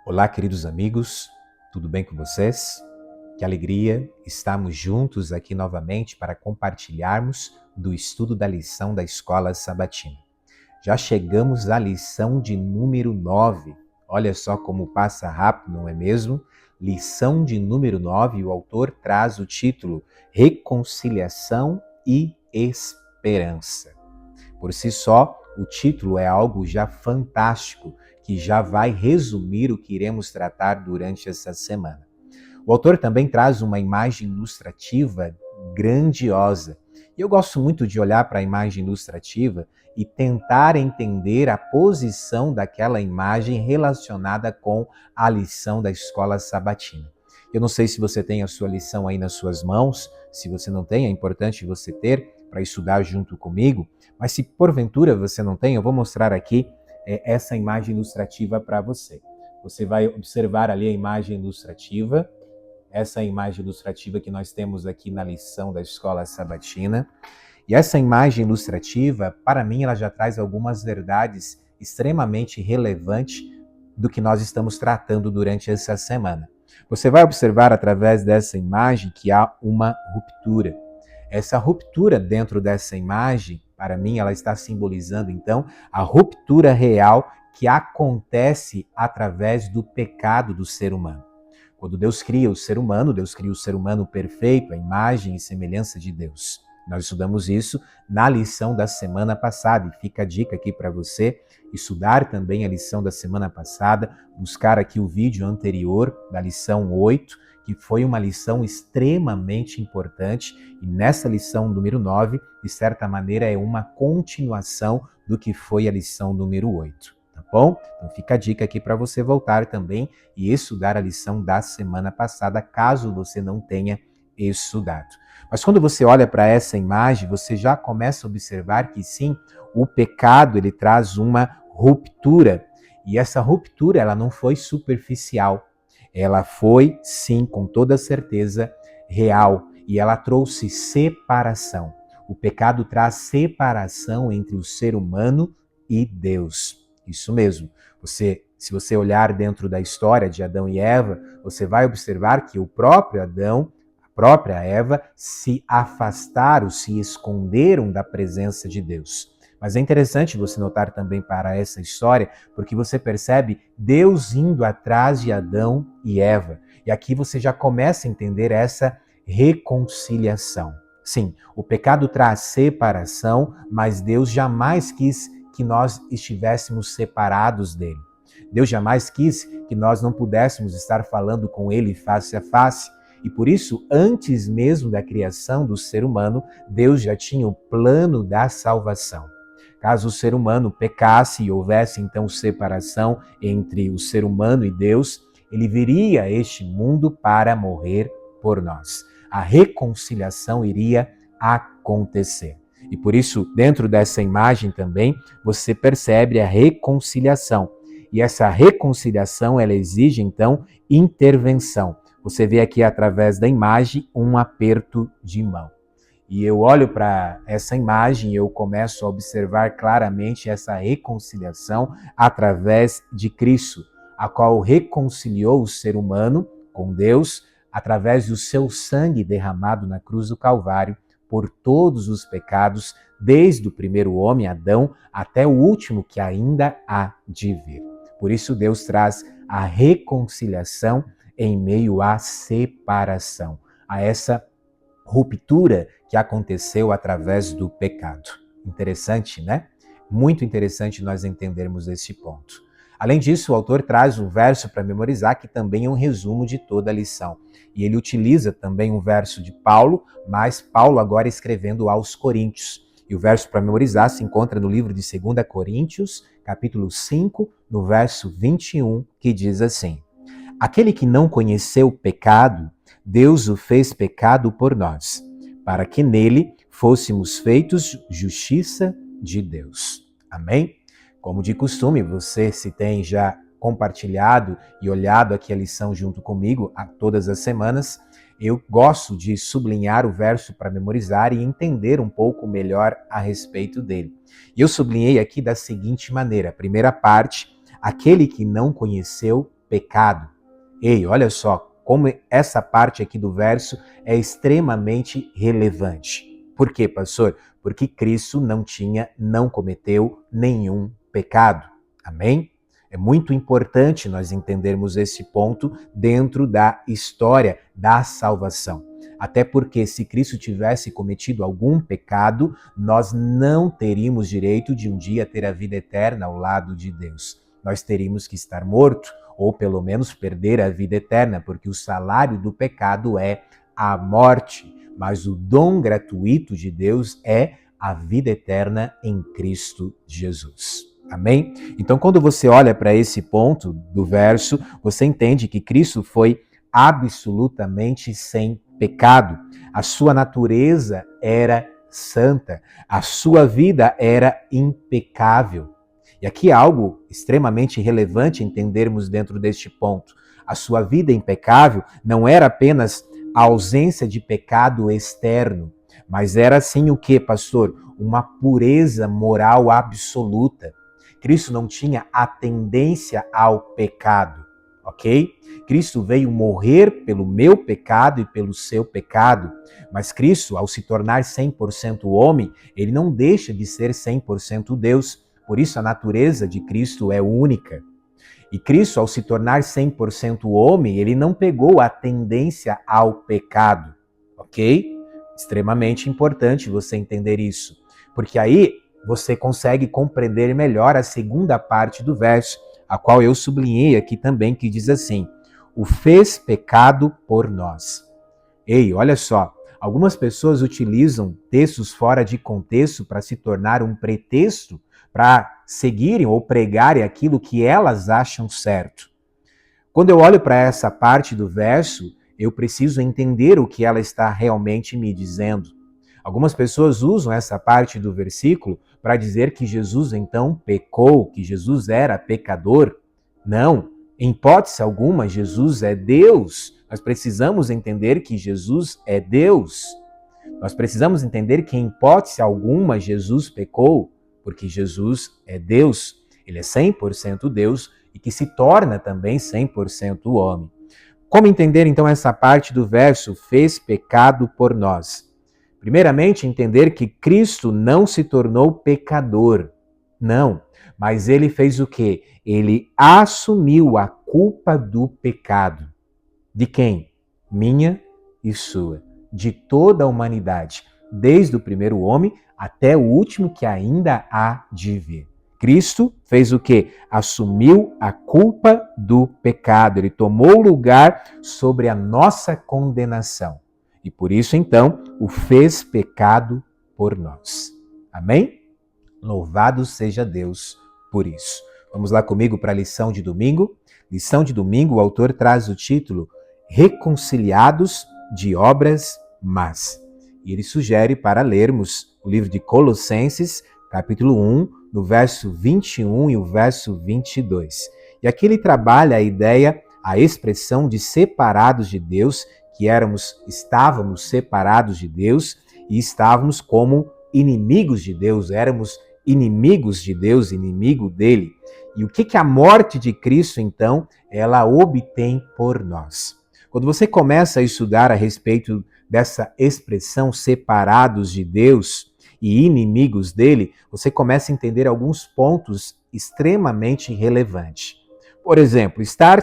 Olá, queridos amigos, tudo bem com vocês? Que alegria estarmos juntos aqui novamente para compartilharmos do estudo da lição da Escola Sabatina. Já chegamos à lição de número 9. Olha só como passa rápido, não é mesmo? Lição de número 9, o autor traz o título Reconciliação e Esperança. Por si só, o título é algo já fantástico, que já vai resumir o que iremos tratar durante essa semana. O autor também traz uma imagem ilustrativa grandiosa. E eu gosto muito de olhar para a imagem ilustrativa e tentar entender a posição daquela imagem relacionada com a lição da escola sabatina. Eu não sei se você tem a sua lição aí nas suas mãos. Se você não tem, é importante você ter para estudar junto comigo. Mas se porventura você não tem, eu vou mostrar aqui essa imagem ilustrativa para você. Você vai observar ali a imagem ilustrativa, essa imagem ilustrativa que nós temos aqui na lição da Escola Sabatina. E essa imagem ilustrativa, para mim, ela já traz algumas verdades extremamente relevantes do que nós estamos tratando durante essa semana. Você vai observar através dessa imagem que há uma ruptura. Essa ruptura dentro dessa imagem, para mim, ela está simbolizando, então, a ruptura real que acontece através do pecado do ser humano. Quando Deus cria o ser humano perfeito, a imagem e semelhança de Deus. Nós estudamos isso na lição da semana passada, e fica a dica aqui para você estudar também a lição da semana passada, buscar aqui o vídeo anterior da lição 8, que foi uma lição extremamente importante, e nessa lição número 9, de certa maneira, é uma continuação do que foi a lição número 8, tá bom? Então fica a dica aqui para você voltar também e estudar a lição da semana passada, caso você não tenha estudado. Mas quando você olha para essa imagem, você já começa a observar que sim, o pecado ele traz uma ruptura, e essa ruptura ela não foi superficial. Ela foi, sim, com toda certeza, real, e ela trouxe separação. O pecado traz separação entre o ser humano e Deus. Isso mesmo. Se você olhar dentro da história de Adão e Eva, você vai observar que o próprio Adão, a própria Eva, se afastaram, se esconderam da presença de Deus. Mas é interessante você notar também para essa história, porque você percebe Deus indo atrás de Adão e Eva. E aqui você já começa a entender essa reconciliação. Sim, o pecado traz separação, mas Deus jamais quis que nós estivéssemos separados dele. Deus jamais quis que nós não pudéssemos estar falando com ele face a face. E por isso, antes mesmo da criação do ser humano, Deus já tinha o plano da salvação. Caso o ser humano pecasse e houvesse então separação entre o ser humano e Deus, ele viria a este mundo para morrer por nós. A reconciliação iria acontecer. E por isso, dentro dessa imagem também, você percebe a reconciliação. E essa reconciliação, ela exige então intervenção. Você vê aqui através da imagem um aperto de mão. E eu olho para essa imagem e eu começo a observar claramente essa reconciliação através de Cristo, a qual reconciliou o ser humano com Deus através do seu sangue derramado na cruz do Calvário por todos os pecados, desde o primeiro homem, Adão, até o último que ainda há de vir. Por isso Deus traz a reconciliação em meio à separação, a essa ruptura que aconteceu através do pecado. Interessante, né? Muito interessante nós entendermos esse ponto. Além disso, o autor traz um verso para memorizar que também é um resumo de toda a lição. E ele utiliza também um verso de Paulo, mas Paulo agora escrevendo aos Coríntios. E o verso para memorizar se encontra no livro de 2 Coríntios, capítulo 5, no verso 21, que diz assim: Aquele que não conheceu o pecado, Deus o fez pecado por nós, para que nele fôssemos feitos justiça de Deus. Amém? Como de costume, você se tem já compartilhado e olhado aqui a lição junto comigo a todas as semanas, eu gosto de sublinhar o verso para memorizar e entender um pouco melhor a respeito dele. E eu sublinhei aqui da seguinte maneira: a primeira parte, aquele que não conheceu pecado. Ei, olha só como essa parte aqui do verso é extremamente relevante. Por quê, pastor? Porque Cristo não cometeu nenhum pecado. Amém? É muito importante nós entendermos esse ponto dentro da história da salvação. Até porque se Cristo tivesse cometido algum pecado, nós não teríamos direito de um dia ter a vida eterna ao lado de Deus. Nós teríamos que estar morto, ou pelo menos perder a vida eterna, porque o salário do pecado é a morte, mas o dom gratuito de Deus é a vida eterna em Cristo Jesus. Amém? Então, quando você olha para esse ponto do verso, você entende que Cristo foi absolutamente sem pecado. A sua natureza era santa, a sua vida era impecável. E aqui é algo extremamente relevante entendermos dentro deste ponto. A sua vida impecável não era apenas a ausência de pecado externo, mas era sim o que, pastor? Uma pureza moral absoluta. Cristo não tinha a tendência ao pecado, ok? Cristo veio morrer pelo meu pecado e pelo seu pecado, mas Cristo, ao se tornar 100% homem, ele não deixa de ser 100% Deus. Por isso a natureza de Cristo é única. E Cristo, ao se tornar 100% homem, ele não pegou a tendência ao pecado, ok? Extremamente importante você entender isso, porque aí você consegue compreender melhor a segunda parte do verso, a qual eu sublinhei aqui também, que diz assim: o fez pecado por nós. Ei, olha só, algumas pessoas utilizam textos fora de contexto para se tornar um pretexto para seguirem ou pregarem aquilo que elas acham certo. Quando eu olho para essa parte do verso, eu preciso entender o que ela está realmente me dizendo. Algumas pessoas usam essa parte do versículo para dizer que Jesus então pecou, que Jesus era pecador. Não, em hipótese alguma, Jesus é Deus. Nós precisamos entender que Jesus é Deus. Nós precisamos entender que em hipótese alguma Jesus pecou, porque Jesus é Deus. Ele é 100% Deus e que se torna também 100% homem. Como entender então essa parte do verso, fez pecado por nós? Primeiramente, entender que Cristo não se tornou pecador. Não, mas ele fez o quê? Ele assumiu a culpa do pecado. De quem? Minha e sua. De toda a humanidade. Desde o primeiro homem até o último que ainda há de vir. Cristo fez o quê? Assumiu a culpa do pecado. Ele tomou lugar sobre a nossa condenação. E por isso, então, o fez pecado por nós. Amém? Louvado seja Deus por isso. Vamos lá comigo para a lição de domingo. Lição de domingo, o autor traz o título Reconciliados de Obras Más. E ele sugere para lermos o livro de Colossenses, capítulo 1, no verso 21 e o verso 22. E aqui ele trabalha a ideia, a expressão de separados de Deus, que estávamos separados de Deus e estávamos como inimigos de Deus, éramos inimigos de Deus, inimigo dele. E o que a morte de Cristo, então, ela obtém por nós? Quando você começa a estudar a respeito dessa expressão separados de Deus e inimigos dele, você começa a entender alguns pontos extremamente relevantes. Por exemplo, estar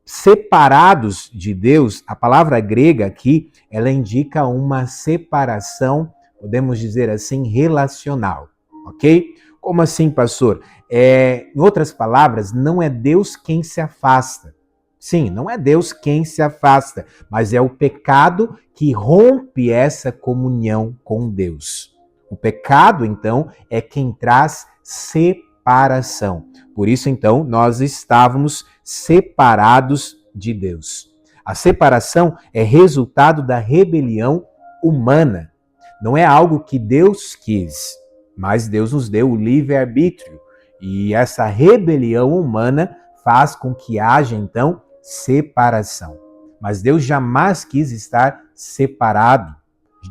separados de Deus, a palavra grega aqui, ela indica uma separação, podemos dizer assim, relacional, ok? Como assim, pastor? Em outras palavras, não é Deus quem se afasta. Sim, não é Deus quem se afasta, mas é o pecado que rompe essa comunhão com Deus. O pecado, então, é quem traz separação. Por isso, então, nós estávamos separados de Deus. A separação é resultado da rebelião humana. Não é algo que Deus quis, mas Deus nos deu o livre-arbítrio. E essa rebelião humana faz com que haja, então, separação. Mas Deus jamais quis estar separado.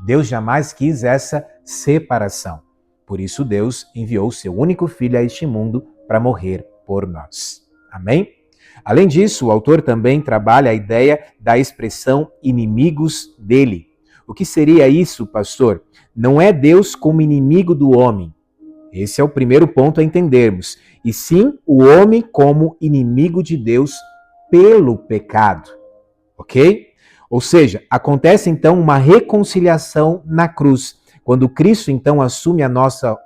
Deus jamais quis essa separação. Por isso, Deus enviou seu único filho a este mundo para morrer por nós. Amém? Além disso, o autor também trabalha a ideia da expressão inimigos dele. O que seria isso, pastor? Não é Deus como inimigo do homem. Esse é o primeiro ponto a entendermos. E sim o homem como inimigo de Deus pelo pecado. Ok? Ou seja, acontece então uma reconciliação na cruz, quando Cristo então assume a nossa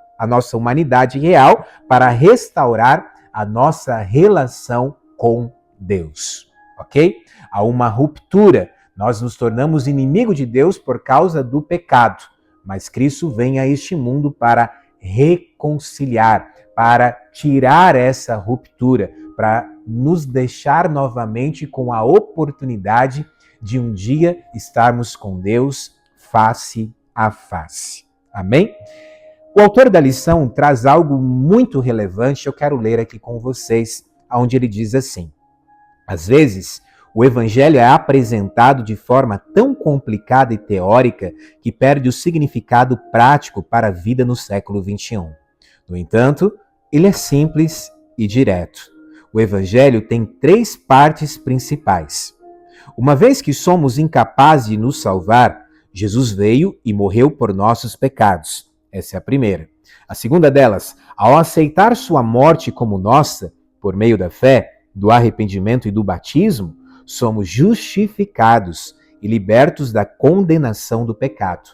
humanidade real para restaurar a nossa relação com Deus. Ok? Há uma ruptura. Nós nos tornamos inimigo de Deus por causa do pecado. Mas Cristo vem a este mundo para reconciliar, para tirar essa ruptura, para nos deixar novamente com a oportunidade de um dia estarmos com Deus face a face. Amém? O autor da lição traz algo muito relevante, eu quero ler aqui com vocês, onde ele diz assim: às vezes, o evangelho é apresentado de forma tão complicada e teórica que perde o significado prático para a vida no século XXI. No entanto, ele é simples e direto. O evangelho tem 3 partes principais. Uma vez que somos incapazes de nos salvar, Jesus veio e morreu por nossos pecados. Essa é a primeira. A segunda delas, ao aceitar sua morte como nossa, por meio da fé, do arrependimento e do batismo, somos justificados e libertos da condenação do pecado.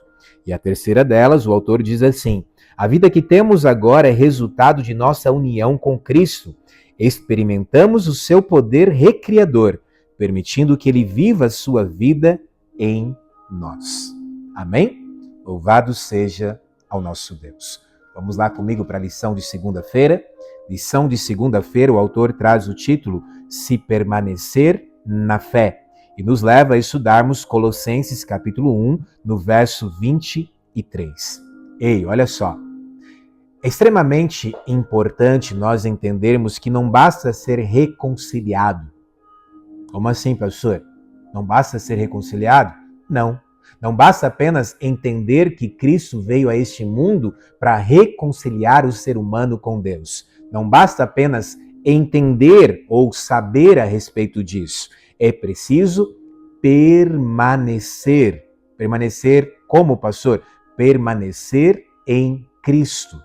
E a terceira delas, o autor diz assim: a vida que temos agora é resultado de nossa união com Cristo. Experimentamos o seu poder recriador, permitindo que ele viva a sua vida em nós. Amém? Louvado seja ao nosso Deus. Vamos lá comigo para a lição de segunda-feira. Lição de segunda-feira, o autor traz o título Se Permanecer na Fé e nos leva a estudarmos Colossenses capítulo 1, no verso 23. Ei, olha só. É extremamente importante nós entendermos que não basta ser reconciliado. Como assim, pastor? Não basta ser reconciliado? Não. Não basta apenas entender que Cristo veio a este mundo para reconciliar o ser humano com Deus. Não basta apenas entender ou saber a respeito disso. É preciso permanecer. Permanecer como, pastor? Permanecer em Cristo.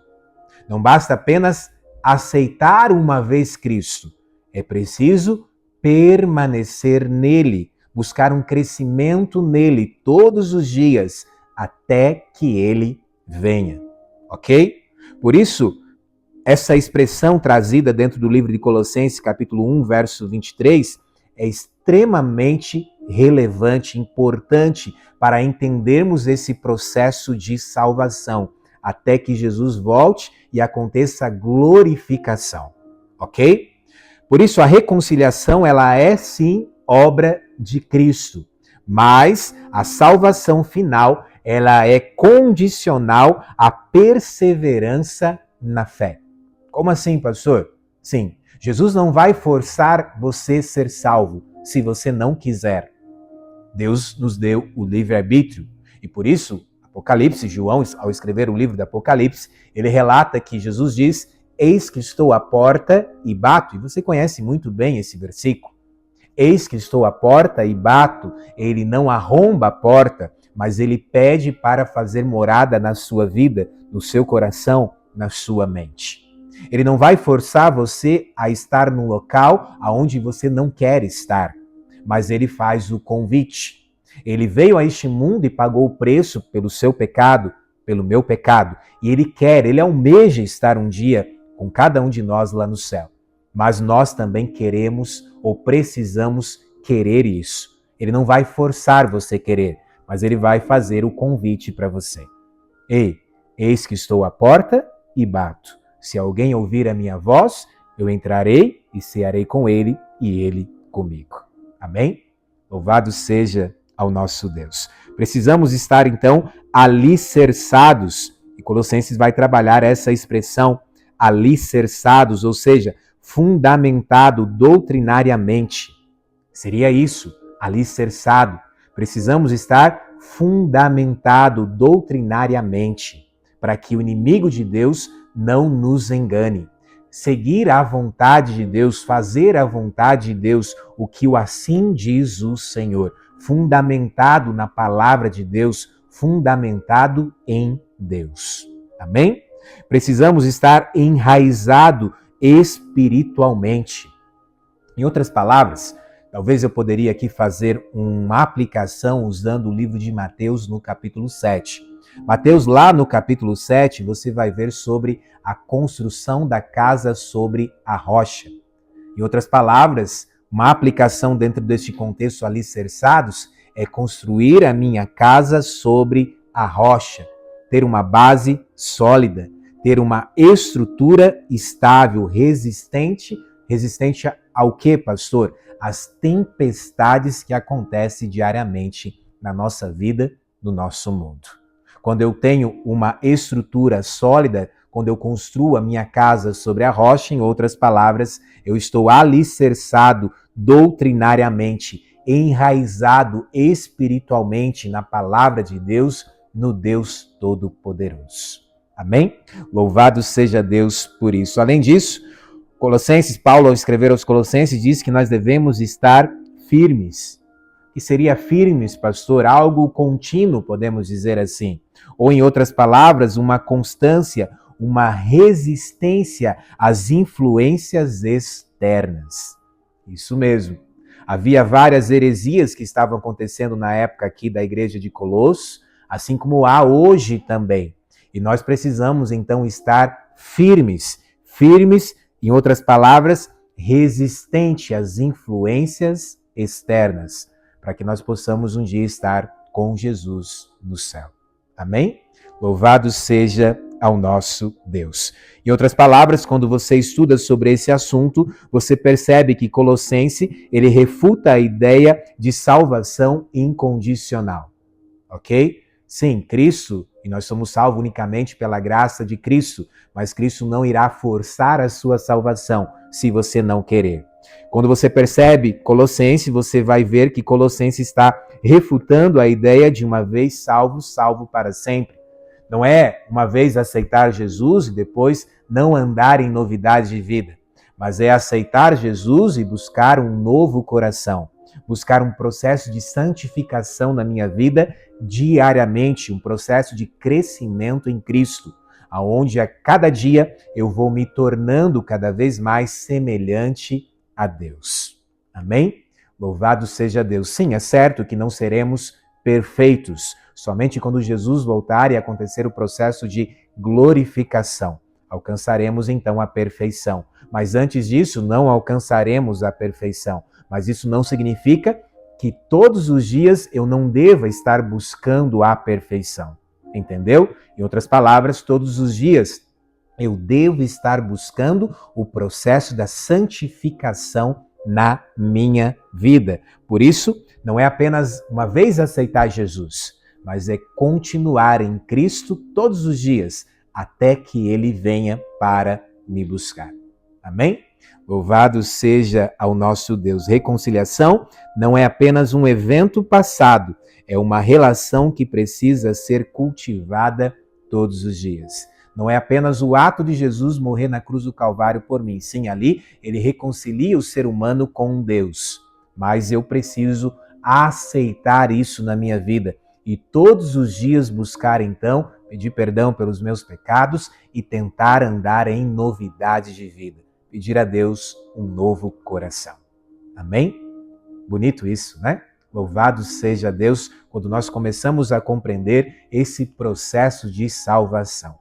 Não basta apenas aceitar uma vez Cristo. É preciso permanecer nele, buscar um crescimento nele todos os dias, até que ele venha. Ok? Por isso, essa expressão trazida dentro do livro de Colossenses, capítulo 1, verso 23, é extremamente relevante, importante para entendermos esse processo de salvação, até que Jesus volte e aconteça a glorificação. Ok? Por isso, a reconciliação, ela é sim obra de Cristo, mas a salvação final, ela é condicional à perseverança na fé. Como assim, pastor? Sim, Jesus não vai forçar você a ser salvo se você não quiser. Deus nos deu o livre-arbítrio e por isso, Apocalipse, João, ao escrever o livro do Apocalipse, ele relata que Jesus diz: eis que estou à porta e bato. E você conhece muito bem esse versículo. Eis que estou à porta e bato. Ele não arromba a porta, mas ele pede para fazer morada na sua vida, no seu coração, na sua mente. Ele não vai forçar você a estar num local aonde você não quer estar, mas ele faz o convite. Ele veio a este mundo e pagou o preço pelo seu pecado, pelo meu pecado. E ele almeja estar um dia com cada um de nós lá no céu. Mas nós também queremos ou precisamos querer isso. Ele não vai forçar você a querer, mas ele vai fazer o convite para você. Ei, eis que estou à porta e bato. Se alguém ouvir a minha voz, eu entrarei e cearei com ele e ele comigo. Amém? Louvado seja ao nosso Deus. Precisamos estar, então, alicerçados. E Colossenses vai trabalhar essa expressão, alicerçados, ou seja, fundamentado doutrinariamente. Seria isso, alicerçado. Precisamos estar fundamentado doutrinariamente, para que o inimigo de Deus não nos engane, seguir a vontade de Deus, fazer a vontade de Deus, o que o assim diz o Senhor, fundamentado na palavra de Deus, fundamentado em Deus. Amém? Precisamos estar enraizado espiritualmente. Em outras palavras, talvez eu poderia aqui fazer uma aplicação usando o livro de Mateus no capítulo 7. Mateus, lá no capítulo 7, você vai ver sobre a construção da casa sobre a rocha. Em outras palavras, uma aplicação dentro deste contexto alicerçados é construir a minha casa sobre a rocha, ter uma base sólida, ter uma estrutura estável, resistente ao que, pastor? As tempestades que acontecem diariamente na nossa vida, no nosso mundo. Quando eu tenho uma estrutura sólida, quando eu construo a minha casa sobre a rocha, em outras palavras, eu estou alicerçado doutrinariamente, enraizado espiritualmente na palavra de Deus, no Deus Todo-Poderoso. Amém? Louvado seja Deus por isso. Além disso, Paulo, ao escrever aos Colossenses, diz que nós devemos estar firmes. Que seria firmes, pastor? Algo contínuo, podemos dizer assim. Ou, em outras palavras, uma constância, uma resistência às influências externas. Isso mesmo. Havia várias heresias que estavam acontecendo na época aqui da igreja de Colosso, assim como há hoje também. E nós precisamos, então, estar firmes. Firmes, em outras palavras, resistente às influências externas, para que nós possamos um dia estar com Jesus no céu. Amém? Louvado seja ao nosso Deus. Em outras palavras, quando você estuda sobre esse assunto, você percebe que Colossenses, ele refuta a ideia de salvação incondicional. Ok? Sim, Cristo, e nós somos salvos unicamente pela graça de Cristo, mas Cristo não irá forçar a sua salvação se você não querer. Quando você percebe Colossenses, você vai ver que Colossenses está refutando a ideia de uma vez salvo, salvo para sempre. Não é uma vez aceitar Jesus e depois não andar em novidade de vida, mas é aceitar Jesus e buscar um novo coração, buscar um processo de santificação na minha vida diariamente, um processo de crescimento em Cristo, aonde a cada dia eu vou me tornando cada vez mais semelhante a Deus. Amém? Louvado seja Deus. Sim, é certo que não seremos perfeitos. Somente quando Jesus voltar e acontecer o processo de glorificação, alcançaremos então a perfeição. Mas antes disso, não alcançaremos a perfeição. Mas isso não significa que todos os dias eu não deva estar buscando a perfeição. Entendeu? Em outras palavras, todos os dias eu devo estar buscando o processo da santificação na minha vida. Por isso, não é apenas uma vez aceitar Jesus, mas é continuar em Cristo todos os dias, até que Ele venha para me buscar. Amém? Louvado seja ao nosso Deus. Reconciliação não é apenas um evento passado, é uma relação que precisa ser cultivada todos os dias. Não é apenas o ato de Jesus morrer na cruz do Calvário por mim. Sim, ali ele reconcilia o ser humano com Deus. Mas eu preciso aceitar isso na minha vida e todos os dias buscar, então, pedir perdão pelos meus pecados e tentar andar em novidade de vida. Pedir a Deus um novo coração. Amém? Bonito isso, né? Louvado seja Deus quando nós começamos a compreender esse processo de salvação.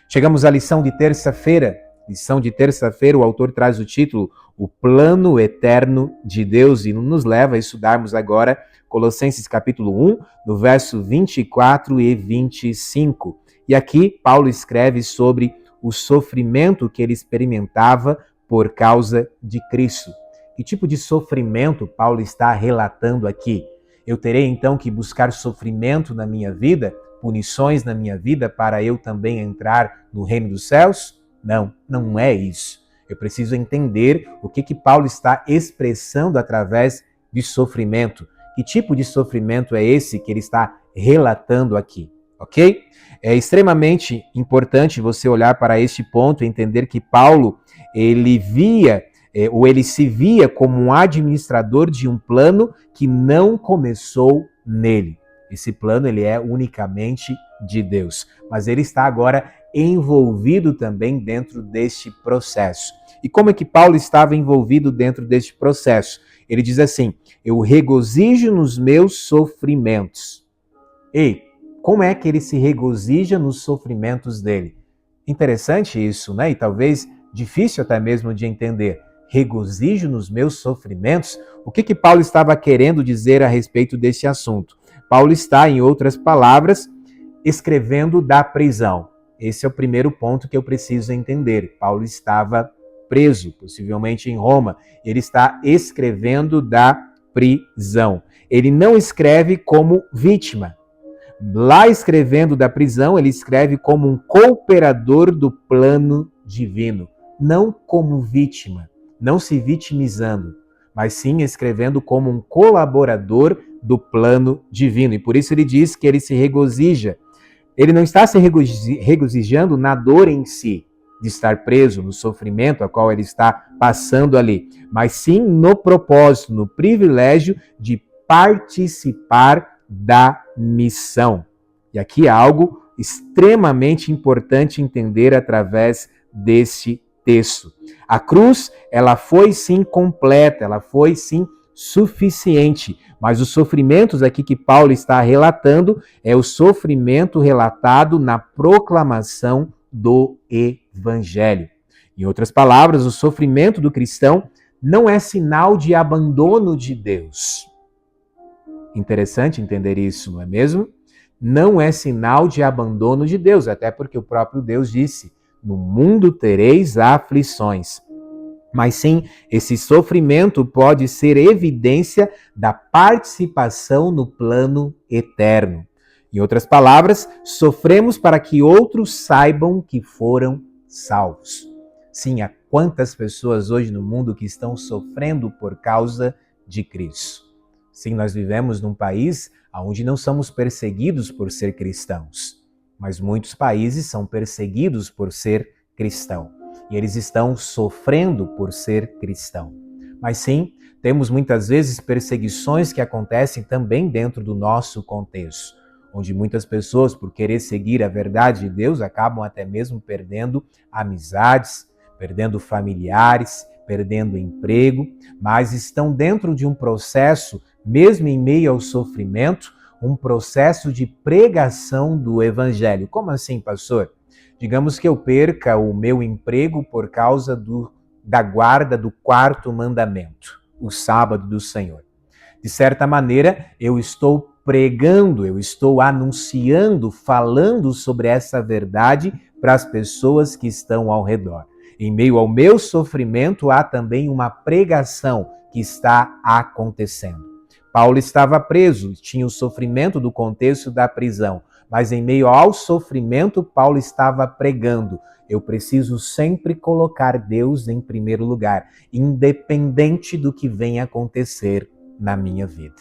Chegamos à lição de terça-feira. Lição de terça-feira, o autor traz o título O Plano Eterno de Deus e nos leva a estudarmos agora Colossenses capítulo 1, no verso 24 e 25. E aqui Paulo escreve sobre o sofrimento que ele experimentava por causa de Cristo. Que tipo de sofrimento Paulo está relatando aqui? Eu terei então que buscar sofrimento na minha vida, punições na minha vida para eu também entrar no reino dos céus? Não, não é isso. Eu preciso entender o que Paulo está expressando através de sofrimento. Que tipo de sofrimento é esse que ele está relatando aqui? Ok? É extremamente importante você olhar para este ponto e entender que Paulo, ele via, ou ele se via como um administrador de um plano que não começou nele. Esse plano ele é unicamente de Deus, mas ele está agora envolvido também dentro deste processo. E como é que Paulo estava envolvido dentro deste processo? Ele diz assim: eu regozijo nos meus sofrimentos. Ei, como é que ele se regozija nos sofrimentos dele? Interessante isso, né? E talvez difícil até mesmo de entender. Regozijo nos meus sofrimentos? O que Paulo estava querendo dizer a respeito desse assunto? Paulo está, em outras palavras, escrevendo da prisão. Esse é o primeiro ponto que eu preciso entender. Paulo estava preso, possivelmente em Roma. Ele está escrevendo da prisão. Ele não escreve como vítima. Lá escrevendo da prisão, ele escreve como um cooperador do plano divino, não como vítima, não se vitimizando, mas sim escrevendo como um colaborador do plano divino. E por isso ele diz que ele se regozija. Ele não está se regozijando na dor em si, de estar preso, no sofrimento a qual ele está passando ali, mas sim no propósito, no privilégio de participar da missão. E aqui é algo extremamente importante entender através desse texto. A cruz, ela foi sim completa, ela foi sim suficiente, mas os sofrimentos aqui que Paulo está relatando é o sofrimento relatado na proclamação do Evangelho. Em outras palavras, o sofrimento do cristão não é sinal de abandono de Deus. Interessante entender isso, não é mesmo? Não é sinal de abandono de Deus, até porque o próprio Deus disse: no mundo tereis aflições. Mas sim, esse sofrimento pode ser evidência da participação no plano eterno. Em outras palavras, sofremos para que outros saibam que foram salvos. Sim, há quantas pessoas hoje no mundo que estão sofrendo por causa de Cristo. Sim, nós vivemos num país onde não somos perseguidos por ser cristãos, mas muitos países são perseguidos por ser cristão. E eles estão sofrendo por ser cristão. Mas sim, temos muitas vezes perseguições que acontecem também dentro do nosso contexto, onde muitas pessoas, por querer seguir a verdade de Deus, acabam até mesmo perdendo amizades, perdendo familiares, perdendo emprego, mas estão dentro de um processo, mesmo em meio ao sofrimento, um processo de pregação do Evangelho. Como assim, pastor? Digamos que eu perca o meu emprego por causa da guarda do 4º mandamento, o sábado do Senhor. De certa maneira, eu estou pregando, eu estou anunciando, falando sobre essa verdade para as pessoas que estão ao redor. Em meio ao meu sofrimento, há também uma pregação que está acontecendo. Paulo estava preso, tinha o sofrimento do contexto da prisão, mas em meio ao sofrimento, Paulo estava pregando. Eu preciso sempre colocar Deus em primeiro lugar, independente do que venha acontecer na minha vida.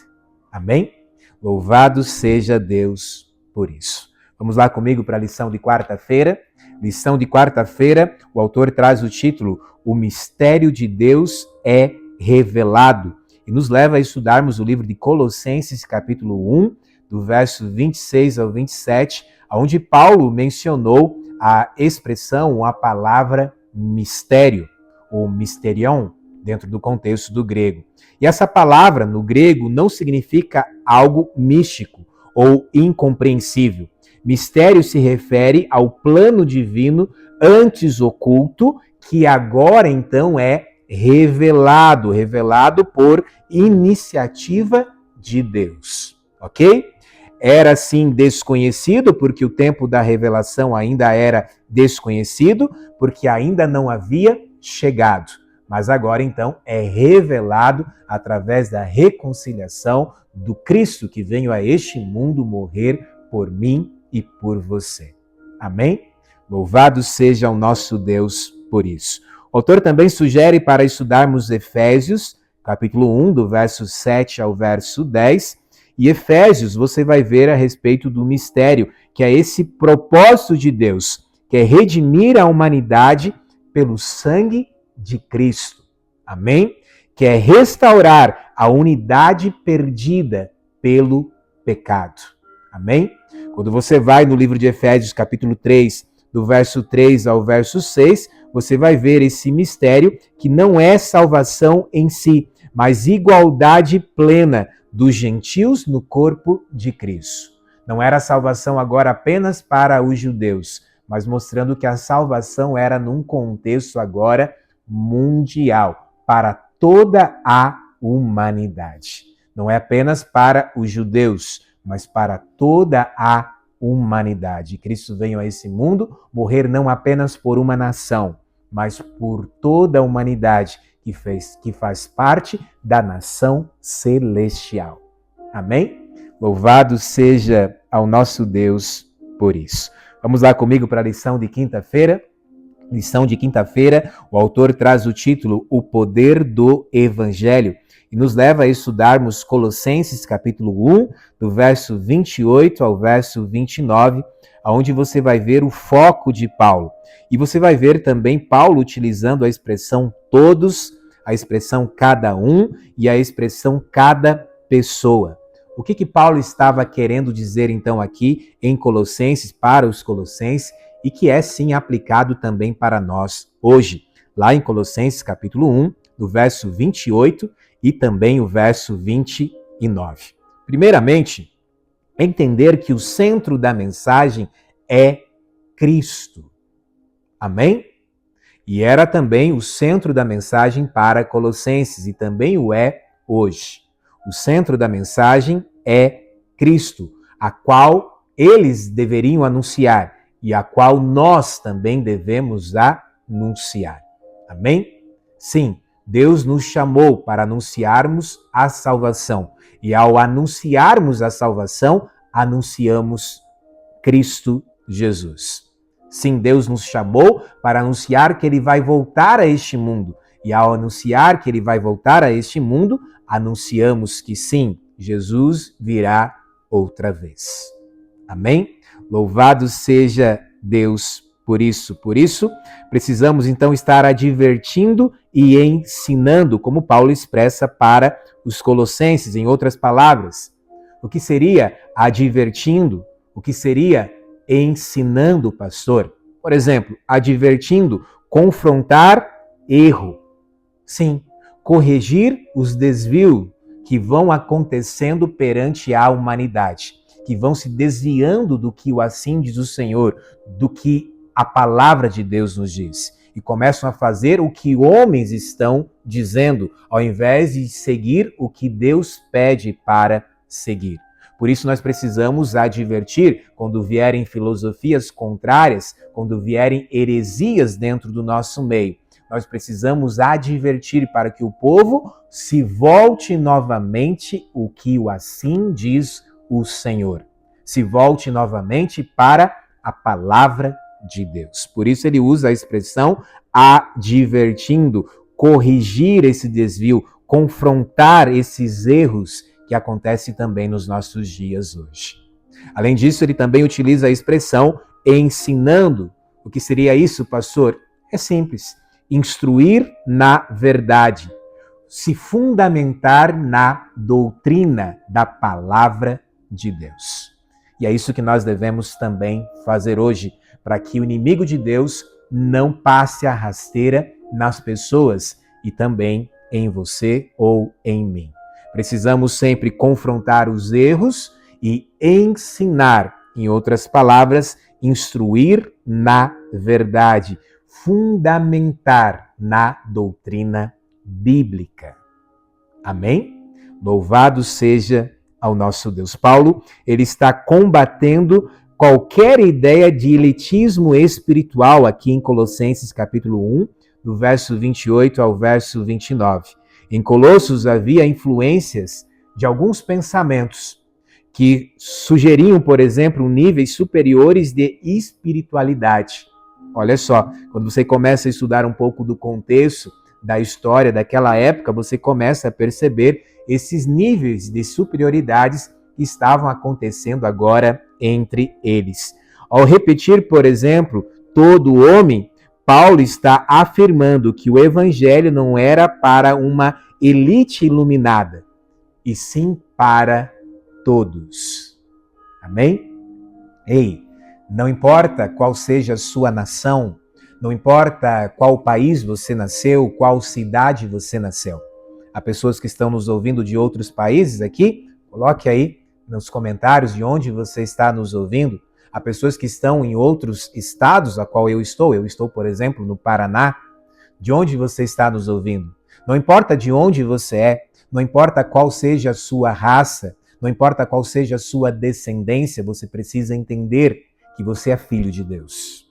Amém? Louvado seja Deus por isso. Vamos lá comigo para a lição de quarta-feira. Lição de quarta-feira, o autor traz o título O Mistério de Deus é Revelado. E nos leva a estudarmos o livro de Colossenses, capítulo 1, do verso 26 ao 27, onde Paulo mencionou a expressão, a palavra mistério, ou mysterion, dentro do contexto do grego. E essa palavra, no grego, não significa algo místico ou incompreensível. Mistério se refere ao plano divino antes oculto, que agora então é revelado por iniciativa de Deus, ok? Era sim desconhecido, porque o tempo da revelação ainda era desconhecido, porque ainda não havia chegado. Mas agora então é revelado através da reconciliação do Cristo que veio a este mundo morrer por mim e por você. Amém? Louvado seja o nosso Deus por isso. O autor também sugere para estudarmos Efésios, capítulo 1, do verso 7 ao verso 10. E Efésios, você vai ver a respeito do mistério, que é esse propósito de Deus, que é redimir a humanidade pelo sangue de Cristo. Amém? Que é restaurar a unidade perdida pelo pecado. Amém? Quando você vai no livro de Efésios, capítulo 3, do verso 3 ao verso 6, você vai ver esse mistério que não é salvação em si, mas igualdade plena dos gentios no corpo de Cristo. Não era salvação agora apenas para os judeus, mas mostrando que a salvação era num contexto agora mundial, para toda a humanidade. Não é apenas para os judeus, mas para toda a humanidade. Cristo veio a esse mundo morrer não apenas por uma nação, mas por toda a humanidade que faz parte da nação celestial. Amém? Louvado seja ao nosso Deus por isso. Vamos lá comigo para a lição de quinta-feira. Lição de quinta-feira, o autor traz o título O Poder do Evangelho e nos leva a estudarmos Colossenses capítulo 1, do verso 28 ao verso 29, onde você vai ver o foco de Paulo. E você vai ver também Paulo utilizando a expressão todos, a expressão cada um e a expressão cada pessoa. O que Paulo estava querendo dizer então aqui em Colossenses, para os Colossenses, e que é sim aplicado também para nós hoje, lá em Colossenses capítulo 1, do verso 28 e também o verso 29. Primeiramente, entender que o centro da mensagem é Cristo. Amém? E era também o centro da mensagem para Colossenses e também o é hoje. O centro da mensagem é Cristo, a qual eles deveriam anunciar e a qual nós também devemos anunciar. Amém? Sim, Deus nos chamou para anunciarmos a salvação. E ao anunciarmos a salvação, anunciamos Cristo Jesus. Sim, Deus nos chamou para anunciar que Ele vai voltar a este mundo. E ao anunciar que Ele vai voltar a este mundo, anunciamos que sim, Jesus virá outra vez. Amém? Louvado seja Deus por isso. Por isso, precisamos então estar advertindo e ensinando, como Paulo expressa para os Colossenses, em outras palavras. O que seria advertindo? O que seria ensinando, pastor? Por exemplo, advertindo, confrontar erro. Sim, corrigir os desvios que vão acontecendo perante a humanidade, que vão se desviando do que o assim diz o Senhor, do que a palavra de Deus nos diz. E começam a fazer o que homens estão dizendo, ao invés de seguir o que Deus pede para seguir. Por isso nós precisamos advertir quando vierem filosofias contrárias, quando vierem heresias dentro do nosso meio. Nós precisamos advertir para que o povo se volte novamente o que o assim diz o Senhor. Se volte novamente para a palavra de Deus. Por isso ele usa a expressão advertindo, corrigir esse desvio, confrontar esses erros que acontecem também nos nossos dias hoje. Além disso, ele também utiliza a expressão ensinando. O que seria isso, pastor? É simples. Instruir na verdade, se fundamentar na doutrina da palavra de Deus. E é isso que nós devemos também fazer hoje, para que o inimigo de Deus não passe a rasteira nas pessoas e também em você ou em mim. Precisamos sempre confrontar os erros e ensinar, em outras palavras, instruir na verdade, fundamentar na doutrina bíblica. Amém? Louvado seja ao nosso Deus. Paulo, ele está combatendo qualquer ideia de elitismo espiritual aqui em Colossenses capítulo 1, do verso 28 ao verso 29. Em Colossos havia influências de alguns pensamentos que sugeriam, por exemplo, níveis superiores de espiritualidade. Olha só, quando você começa a estudar um pouco do contexto da história daquela época, você começa a perceber esses níveis de superioridades que estavam acontecendo agora entre eles. Ao repetir, por exemplo, todo homem, Paulo está afirmando que o evangelho não era para uma elite iluminada, e sim para todos. Amém? Ei, não importa qual seja a sua nação, não importa qual país você nasceu, qual cidade você nasceu. Há pessoas que estão nos ouvindo de outros países aqui? Coloque aí nos comentários de onde você está nos ouvindo. Há pessoas que estão em outros estados a qual eu estou. Eu estou, por exemplo, no Paraná. De onde você está nos ouvindo? Não importa de onde você é, não importa qual seja a sua raça, não importa qual seja a sua descendência, você precisa entender que você é filho de Deus.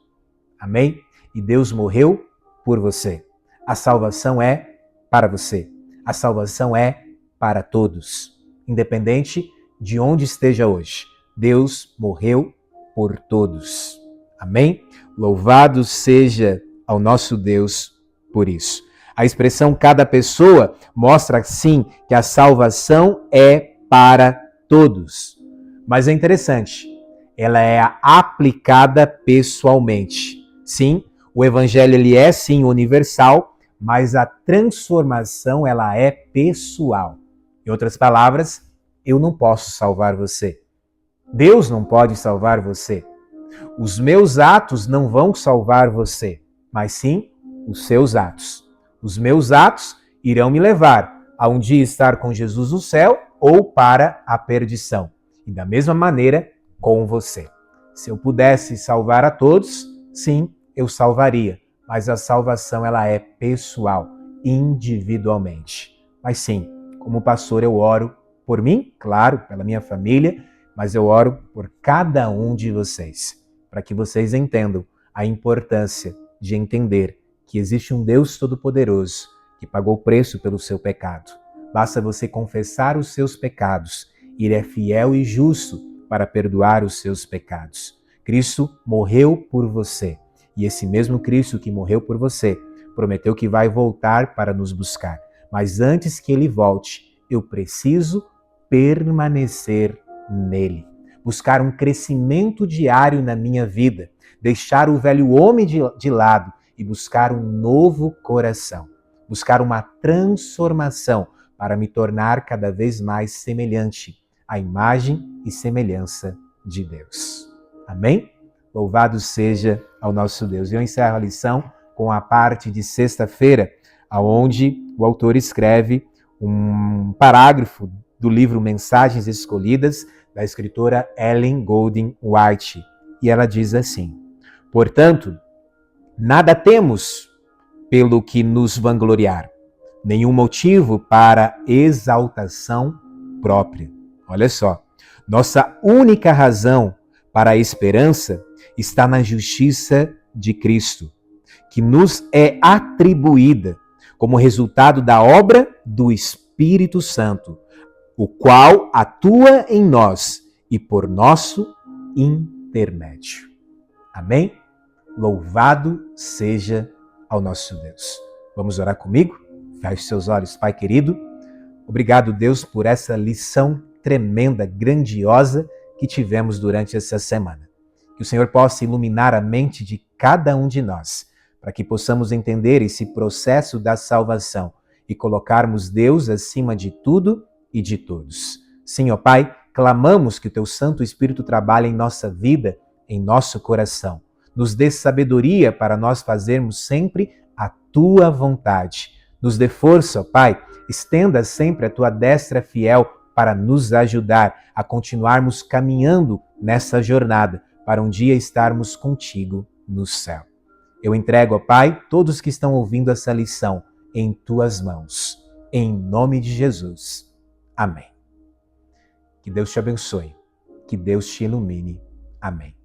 Amém? E Deus morreu por você. A salvação é para você. A salvação é para todos, independente de onde esteja hoje. Deus morreu por todos. Amém? Louvado seja ao nosso Deus por isso. A expressão cada pessoa mostra, sim, que a salvação é para todos. Mas é interessante, ela é aplicada pessoalmente. Sim, o evangelho ele é, sim, universal, mas a transformação ela é pessoal. Em outras palavras, eu não posso salvar você. Deus não pode salvar você. Os meus atos não vão salvar você, mas sim os seus atos. Os meus atos irão me levar a um dia estar com Jesus no céu ou para a perdição. E da mesma maneira com você. Se eu pudesse salvar a todos, sim, eu salvaria. Mas a salvação ela é pessoal, individualmente. Mas sim, como pastor eu oro por mim, claro, pela minha família, mas eu oro por cada um de vocês, para que vocês entendam a importância de entender que existe um Deus Todo-Poderoso que pagou o preço pelo seu pecado. Basta você confessar os seus pecados, e Ele é fiel e justo para perdoar os seus pecados. Cristo morreu por você, e esse mesmo Cristo que morreu por você prometeu que vai voltar para nos buscar. Mas antes que Ele volte, eu preciso permanecer nele. Buscar um crescimento diário na minha vida, deixar o velho homem de lado e buscar um novo coração, buscar uma transformação para me tornar cada vez mais semelhante à imagem e semelhança de Deus. Amém? Louvado seja ao nosso Deus. Eu encerro a lição com a parte de sexta-feira, onde o autor escreve um parágrafo do livro Mensagens Escolhidas, da escritora Ellen Golding White. E ela diz assim: portanto, nada temos pelo que nos vangloriar, nenhum motivo para exaltação própria. Olha só, nossa única razão para a esperança está na justiça de Cristo, que nos é atribuída como resultado da obra do Espírito Santo, o qual atua em nós e por nosso intermédio. Amém? Louvado seja ao nosso Deus. Vamos orar comigo? Feche seus olhos, Pai querido. Obrigado, Deus, por essa lição tremenda, grandiosa que tivemos durante essa semana. Que o Senhor possa iluminar a mente de cada um de nós, para que possamos entender esse processo da salvação e colocarmos Deus acima de tudo e de todos. Sim, ó Pai, clamamos que o Teu Santo Espírito trabalhe em nossa vida, em nosso coração. Nos dê sabedoria para nós fazermos sempre a Tua vontade. Nos dê força, ó Pai, estenda sempre a Tua destra fiel para nos ajudar a continuarmos caminhando nessa jornada, para um dia estarmos contigo no céu. Eu entrego, ó Pai, todos que estão ouvindo essa lição em Tuas mãos. Em nome de Jesus. Amém. Que Deus te abençoe. Que Deus te ilumine. Amém.